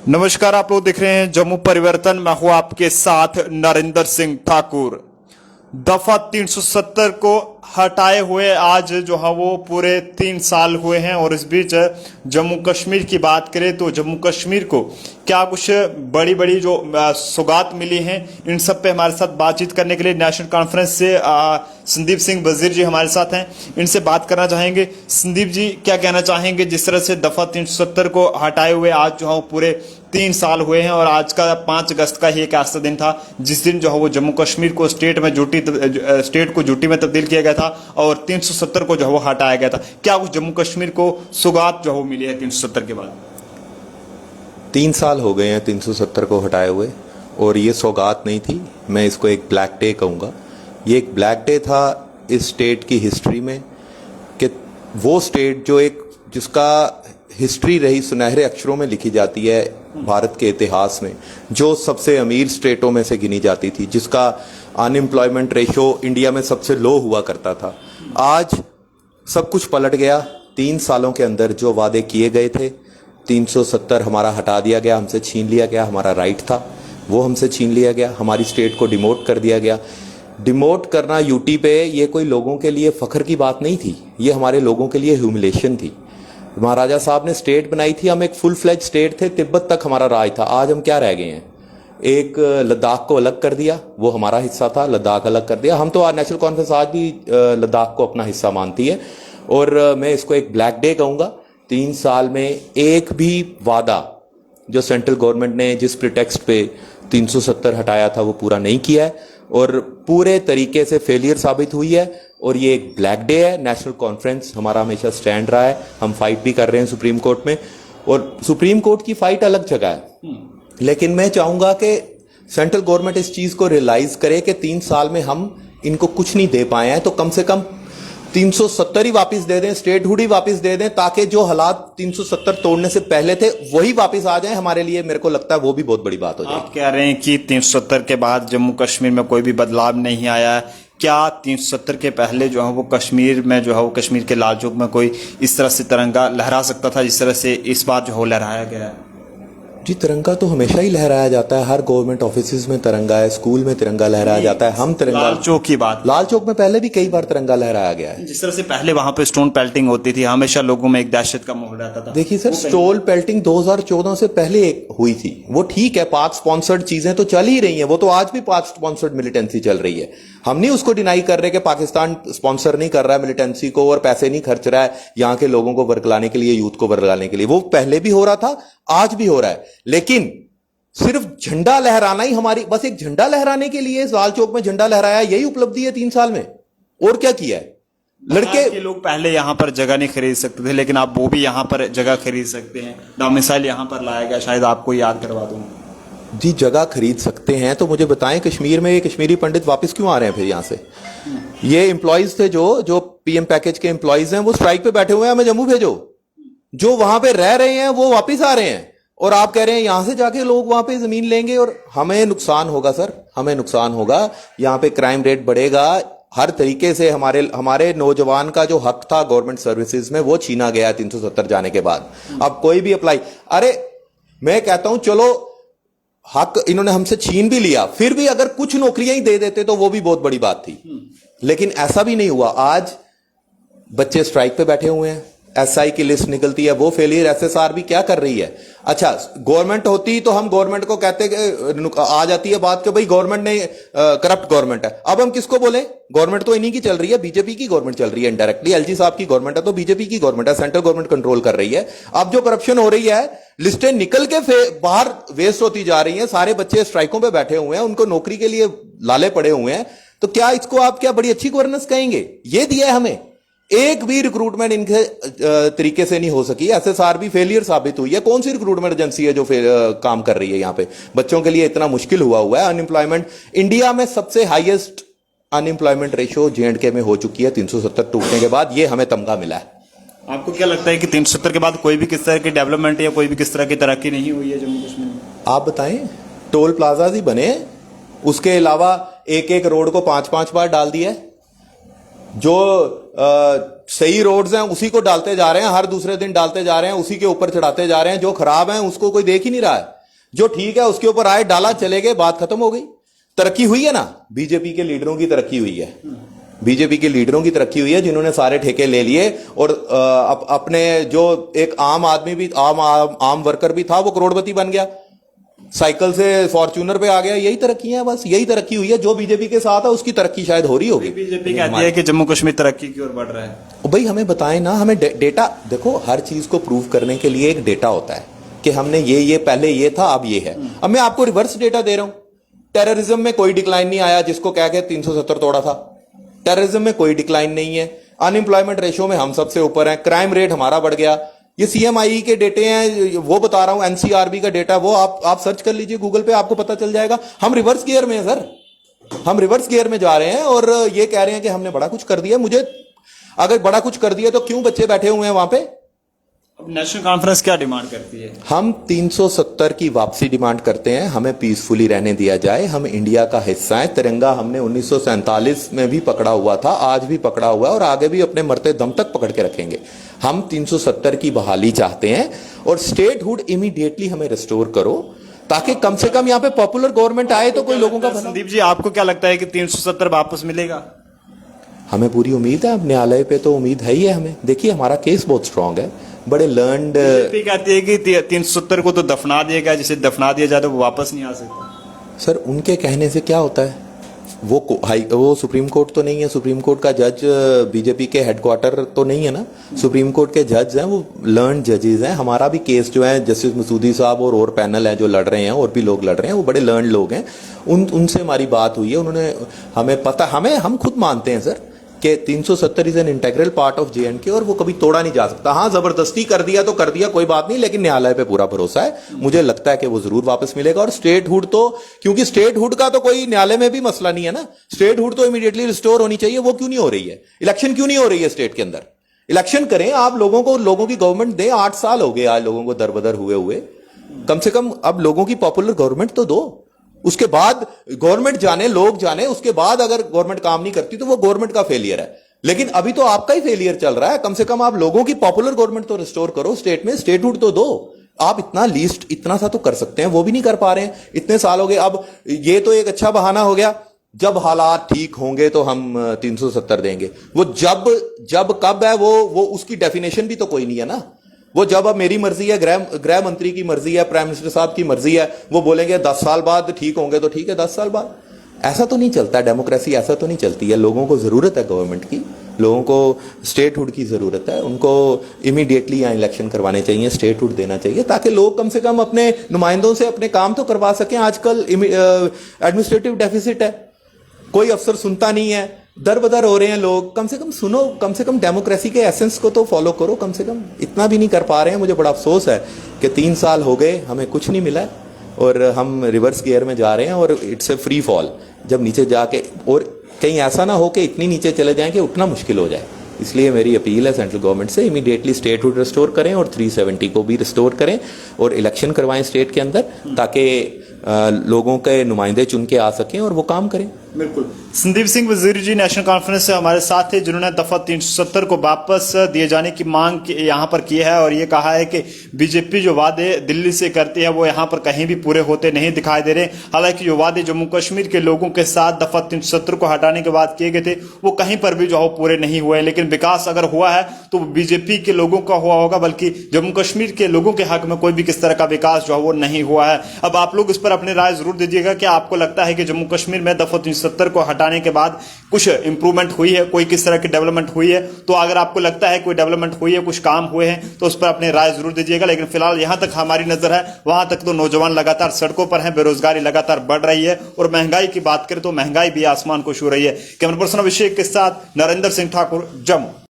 नमस्कार, आप लोग देख रहे हैं जम्मू परिवर्तन। मैं हूं आपके साथ नरेंद्र सिंह ठाकुर। दफा 370 को हटाए हुए आज जो है वो पूरे 3 साल हुए हैं और इस बीच जम्मू कश्मीर की बात करें तो जम्मू कश्मीर को क्या कुछ बड़ी बड़ी जो सौगात मिली हैं, इन सब पे हमारे साथ बातचीत करने के लिए नेशनल कॉन्फ्रेंस से संदीप सिंह वजीर जी हमारे साथ हैं। इनसे बात करना चाहेंगे। संदीप जी, क्या कहना चाहेंगे जिस तरह से दफा 370 को हटाए हुए आज जो है पूरे 3 साल हुए हैं और आज का 5 अगस्त का ही एक ऐसा दिन था जिस दिन जो है वो जम्मू कश्मीर को स्टेट को यूटी में तब्दील किया गया था और 370 को जो है वो हटाया गया था। क्या कुछ जम्मू कश्मीर को सौगात जो है वो मिली है 370 के बाद? 3 साल हो गए हैं 370 को हटाए हुए और ये सौगात नहीं थी, मैं इसको एक ब्लैक डे कहूँगा। ये एक ब्लैक डे था इस स्टेट की हिस्ट्री में कि वो स्टेट जो जिसका हिस्ट्री रही सुनहरे अक्षरों में लिखी जाती है भारत के इतिहास में, जो सबसे अमीर स्टेटों में से गिनी जाती थी, जिसका अनएम्प्लॉयमेंट रेशो इंडिया में सबसे लो हुआ करता था, आज सब कुछ पलट गया। 3 सालों के अंदर जो वादे किए गए थे 370 हमारा हटा दिया गया, हमसे छीन लिया गया। हमारा राइट था वो हमसे छीन लिया गया, हमारी स्टेट को डिमोट कर दिया गया। डिमोट करना यूटी पे ये कोई लोगों के लिए फख्र की बात नहीं थी, ये हमारे लोगों के लिए ह्यूमिलेशन थी। महाराजा साहब ने स्टेट बनाई थी, हम एक फुल फ्लेज स्टेट थे, तिब्बत तक हमारा राज था। आज हम क्या रह गए हैं? एक लद्दाख को अलग कर दिया, वो हमारा हिस्सा था, लद्दाख अलग कर दिया। हम तो नेशनल कॉन्फ्रेंस आज भी लद्दाख को अपना हिस्सा मानती है और मैं इसको एक ब्लैक डे कहूँगा। 3 साल में एक भी वादा जो सेंट्रल गवर्नमेंट ने जिस प्रिटेक्स्ट पे 370 हटाया था वो पूरा नहीं किया है और पूरे तरीके से फेलियर साबित हुई है और ये एक ब्लैक डे है। नेशनल कॉन्फ्रेंस हमारा हमेशा स्टैंड रहा है, हम फाइट भी कर रहे हैं सुप्रीम कोर्ट में और सुप्रीम कोर्ट की फाइट अलग जगह है, लेकिन मैं चाहूंगा कि सेंट्रल गवर्नमेंट इस चीज को रियलाइज करे कि 3 साल में हम इनको कुछ नहीं दे पाए हैं, तो कम से कम 370 ही वापस दे दें, स्टेटहुड ही वापस दे दें, ताकि जो हालात 370 तोड़ने से पहले थे वही वापस आ जाएं हमारे लिए। मेरे को लगता है वो भी बहुत बड़ी बात हो जाएगी। आप कह रहे हैं कि 370 के बाद जम्मू कश्मीर में कोई भी बदलाव नहीं आया है। क्या 370 के पहले जो है वो कश्मीर में जो है वो कश्मीर के लाल चौक में कोई इस तरह से तिरंगा लहरा सकता था जिस तरह से इस बार जो है लहराया गया है? जी, तिरंगा तो हमेशा ही लहराया जाता है, हर गवर्नमेंट ऑफिस में तिरंगा है, स्कूल में तिरंगा लहराया जाता है। हम तिरंगा लाल चौक की बात, लाल चौक में पहले भी कई बार तिरंगा लहराया गया है। जिस तरह से पहले वहां पे स्टोन पेल्टिंग होती थी, हमेशा लोगों में एक दहशत का माहौल रहता था। देखिए सर, स्टोन पेल्टिंग 2014 से पहले हुई थी, वो ठीक है, पाक स्पॉन्सर्ड चीजें तो चल ही रही हैं, वो तो आज भी पाक स्पॉन्सर्ड मिलिटेंसी चल रही है। हम नहीं उसको डिनाई कर रहे कि पाकिस्तान स्पॉन्सर नहीं कर रहा है मिलिटेंसी को और पैसे नहीं खर्च रहा है यहाँ के लोगों को वर्गलाने के लिए, यूथ को वर्गलाने के लिए। वो पहले भी हो रहा था, आज भी हो रहा है, लेकिन सिर्फ झंडा लहराना ही हमारी, बस एक झंडा लहराने के लिए लाल चौक में झंडा लहराया, यही उपलब्धि है 3 साल में? और क्या किया है? लड़के के लोग पहले यहां पर जगह नहीं खरीद सकते थे, लेकिन आप वो भी यहां पर जगह खरीद सकते हैं। डोमिसाइल यहां पर लाया गया, शायद आपको याद करवा दूं। जी, जगह खरीद सकते हैं तो मुझे बताएं, कश्मीर में ये कश्मीरी पंडित वापस क्यों आ रहे हैं फिर यहां से? ये एम्प्लॉयज थे जो पीएम पैकेज के एम्प्लॉयज हैं, वो स्ट्राइक पे बैठे हुए हैं, हमें जम्मू भेजो। जो वहां पे रह रहे हैं वो वापस आ रहे हैं और आप कह रहे हैं यहां से जाके लोग वहां पे जमीन लेंगे और हमें नुकसान होगा। सर, हमें नुकसान होगा, यहां पे क्राइम रेट बढ़ेगा, हर तरीके से हमारे नौजवान का जो हक था गवर्नमेंट सर्विसेज में वो छीना गया 370 जाने के बाद। अब कोई भी अप्लाई, अरे मैं कहता हूं चलो हक इन्होंने हमसे छीन भी लिया, फिर भी अगर कुछ नौकरियां ही दे देते तो वो भी बहुत बड़ी बात थी, लेकिन ऐसा भी नहीं हुआ। आज बच्चे स्ट्राइक पे बैठे हुए हैं, एसआई की लिस्ट निकलती है, वो फेलियर। एसएसआर भी क्या कर रही है? अच्छा, गवर्नमेंट होती तो हम गवर्नमेंट को कहते आ जाती है बात कि भाई गवर्नमेंट ने करप्ट गवर्नमेंट है। अब हम किसको बोले? गवर्नमेंट तो इन्हीं की चल रही है, बीजेपी की गवर्नमेंट चल रही है इनडायरेक्टली। एलजी साहब की गवर्नमेंट है तो बीजेपी की गवर्नमेंट है, सेंट्रल गवर्नमेंट कंट्रोल कर रही है। अब जो करप्शन हो रही है, लिस्टें निकल के बाहर वेस्ट होती जा रही हैं, सारे बच्चे स्ट्राइकों पे बैठे हुए हैं, उनको नौकरी के लिए लाले पड़े हुए हैं, तो क्या इसको आप क्या बड़ी अच्छी गवर्नेंस कहेंगे? ये दिया है हमें, एक भी रिक्रूटमेंट इनके तरीके से नहीं हो सकी। एसएसआर भी फेलियर साबित हुई है। कौन सी रिक्रूटमेंट एजेंसी है जो काम कर रही है यहाँ पे? बच्चों के लिए इतना मुश्किल हुआ है। अनएम्प्लॉयमेंट इंडिया में सबसे हाईएस्ट अनएम्प्लॉयमेंट रेशियो जेएंडके में हो चुकी है 370 टूटने के बाद, ये हमें तमगा मिला है। आपको क्या लगता है कि 370 के बाद कोई भी किस तरह की डेवलपमेंट या कोई भी किस तरह की तरक्की नहीं हुई है जम्मू कश्मीर में? आप बताएं, टोल प्लाजा ही बने, उसके अलावा एक एक रोड को 5-5 बार डाल दिया। जो सही रोड्स हैं उसी को डालते जा रहे हैं, हर दूसरे दिन डालते जा रहे हैं, उसी के ऊपर चढ़ाते जा रहे हैं। जो खराब हैं उसको कोई देख ही नहीं रहा है। जो ठीक है उसके ऊपर आए, डाला, चले गए, बात खत्म हो गई। तरक्की हुई है ना, बीजेपी के लीडरों की तरक्की हुई है, बीजेपी के लीडरों की तरक्की हुई है जिन्होंने सारे ठेके ले लिए और अपने जो एक आम आदमी भी, आम वर्कर भी था, वो करोड़पति बन गया, साइकिल से फॉर्च्यूनर पे आ गया। यही तरक्की है, बस यही तरक्की हुई है। जो बीजेपी के साथ है उसकी तरक्की शायद हो रही होगी। बीजेपी कहती है कि जम्मू कश्मीर तरक्की की ओर बढ़ रहा है। भाई हमें बताएं ना, हमें डेटा देखो, हर चीज को प्रूव करने के लिए एक डेटा होता है कि हमने ये पहले ये था, अब ये है। अब मैं आपको रिवर्स डेटा दे रहा हूं। टेररिज्म में कोई डिक्लाइन नहीं आया, जिसको कह के 370 तोड़ा था। टेररिज्म में कोई डिक्लाइन नहीं है। अनएम्प्लॉयमेंट रेशियो में हम सबसे ऊपर हैं। क्राइम रेट हमारा बढ़ गया। ये सीएमआई के डेटे हैं, वो बता रहा हूं, एनसीआरबी का डेटा, वो आप सर्च कर लीजिए गूगल पे, आपको पता चल जाएगा। हम रिवर्स गियर में हैं सर, हम रिवर्स गियर में जा रहे हैं और ये कह रहे हैं कि हमने बड़ा कुछ कर दिया। मुझे अगर बड़ा कुछ कर दिया तो क्यों बच्चे बैठे हुए हैं वहां पे? अब नेशनल कॉन्फ्रेंस क्या डिमांड करती है? हम 370 की वापसी डिमांड करते हैं। हमें पीसफुली रहने दिया जाए। हम इंडिया का हिस्सा है। तिरंगा हमने 1947 में भी पकड़ा हुआ था, आज भी पकड़ा हुआ है और आगे भी अपने मरते दम तक पकड़ के रखेंगे। हम 370 की बहाली चाहते हैं और स्टेटहुड इमीडिएटली हमें रिस्टोर करो, ताकि कम से कम यहाँ पे पॉपुलर गवर्नमेंट आए तो कोई लोगों का भला। संदीप जी, आपको क्या लगता है कि 370 वापस मिलेगा? हमें पूरी उम्मीद है। अब न्यायालय पे तो उम्मीद है ही है हमें। देखिए हमारा केस बहुत स्ट्रांग है, बड़े लर्नड। बीजेपी कहती है कि 370 को तो दफना दिया गया, जिसे दफना दिया जाए तो वो वापस नहीं आ सकता। सर उनके कहने से क्या होता है? वो सुप्रीम कोर्ट तो नहीं है। सुप्रीम कोर्ट का जज बीजेपी के हेडक्वार्टर तो नहीं है ना। सुप्रीम कोर्ट के जज हैं, वो लर्न जजेस हैं। हमारा भी केस जो है, जस्टिस मसूदी साहब और पैनल है जो लड़ रहे हैं, और भी लोग लड़ रहे हैं, वो बड़े लर्न लोग हैं। उनसे हमारी बात हुई है। उन्होंने हमें पता, हम खुद मानते हैं सर कि 370 is an integral part of JNK और वो कभी तोड़ा नहीं जा सकता। हाँ, जबरदस्ती कर दिया तो कर दिया, कोई बात नहीं, लेकिन न्यायालय पे पूरा भरोसा है। मुझे लगता है कि वो जरूर वापस मिलेगा। और स्टेटहुड तो, क्योंकि स्टेटहुड का तो कोई न्यायालय में भी मसला नहीं है ना। स्टेटहुड तो इमीडिएटली रिस्टोर होनी चाहिए। वो क्यों नहीं हो रही है? इलेक्शन क्यों नहीं हो रही है स्टेट के अंदर? इलेक्शन करें आप, लोगों की गवर्नमेंट दें। 8 साल हो गए आज लोगों को दरबदर हुए। कम से कम अब लोगों की पॉपुलर गवर्नमेंट तो दो। उसके बाद गवर्नमेंट जाने, लोग जाने, उसके बाद अगर गवर्नमेंट काम नहीं करती तो वो गवर्नमेंट का फेलियर है। लेकिन अभी तो आपका ही फेलियर चल रहा है। कम से कम आप लोगों की पॉपुलर गवर्नमेंट तो रिस्टोर करो स्टेट में। स्टेटहुड तो दो। आप इतना सा तो कर सकते हैं, वो भी नहीं कर पा रहे हैं। इतने साल हो गए। अब ये तो एक अच्छा बहाना हो गया, जब हालात ठीक होंगे तो हम 370 देंगे। वो जब कब है, वो उसकी डेफिनेशन भी तो कोई नहीं है ना। वो जब अब मेरी मर्जी है, गृह मंत्री की मर्जी है, प्राइम मिनिस्टर साहब की मर्जी है, वो बोलेंगे 10 साल बाद ठीक होंगे तो ठीक है, 10 साल बाद। ऐसा तो नहीं चलता डेमोक्रेसी, ऐसा तो नहीं चलती है। लोगों को जरूरत है गवर्नमेंट की, लोगों को स्टेटहुड की जरूरत है। उनको इमीडिएटली यहाँ इलेक्शन करवाने चाहिए, स्टेटहुड देना चाहिए, ताकि लोग कम से कम अपने नुमाइंदों से अपने काम तो करवा सकें। आजकल एडमिनिस्ट्रेटिव डेफिसिट है, कोई अफसर सुनता नहीं है, दरबदर हो रहे हैं लोग। कम से कम सुनो, कम से कम डेमोक्रेसी के एसेंस को तो फॉलो करो। कम से कम इतना भी नहीं कर पा रहे हैं। मुझे बड़ा अफसोस है कि 3 साल हो गए, हमें कुछ नहीं मिला और हम रिवर्स गियर में जा रहे हैं और इट्स ए फ्री फॉल। जब नीचे जाके, और कहीं ऐसा ना हो कि इतनी नीचे चले जाएं कि उठना मुश्किल हो जाए। इसलिए मेरी अपील है सेंट्रल गवर्नमेंट से, इमीडिएटली स्टेटहुड रिस्टोर करें और 370 को भी रिस्टोर करें और इलेक्शन करवाएं स्टेट के अंदर, ताकि लोगों के नुमाइंदे चुन के आ सकें और वो काम करें। बिल्कुल। संदीप सिंह वजीर जी नेशनल कॉन्फ्रेंस से हमारे साथ थे, जिन्होंने दफा 370 को वापस दिए जाने की मांग यहाँ पर की है और ये कहा है कि बीजेपी जो वादे दिल्ली से करती है वो यहाँ पर कहीं भी पूरे होते नहीं दिखाई दे रहे। हालांकि जो वादे जम्मू कश्मीर के लोगों के साथ दफा 370 को हटाने के बाद किए गए थे वो कहीं पर भी जो है पूरे नहीं हुए। लेकिन विकास अगर हुआ है तो बीजेपी के लोगों का हुआ होगा, बल्कि जम्मू कश्मीर के लोगों के हक में कोई भी किस तरह का विकास जो है वो नहीं हुआ है। अब आप लोग इस पर अपनी राय जरूर दीजिएगा कि आपको लगता है कि जम्मू कश्मीर में दफा 370 को हटाने के बाद कुछ इंप्रूवमेंट हुई है, कोई किस तरह की डेवलपमेंट हुई है? तो अगर आपको लगता है कोई डेवलपमेंट हुई है, कुछ काम हुए हैं, तो उस पर अपनी राय जरूर दीजिएगा। लेकिन फिलहाल यहां तक हमारी नजर है, वहां तक तो नौजवान लगातार सड़कों पर हैं, बेरोजगारी लगातार बढ़ रही है और महंगाई की बात करें तो महंगाई भी आसमान को छू रही है। कैमरा पर्सन अभिषेक के साथ नरेंद्र सिंह ठाकुर, जम्मू।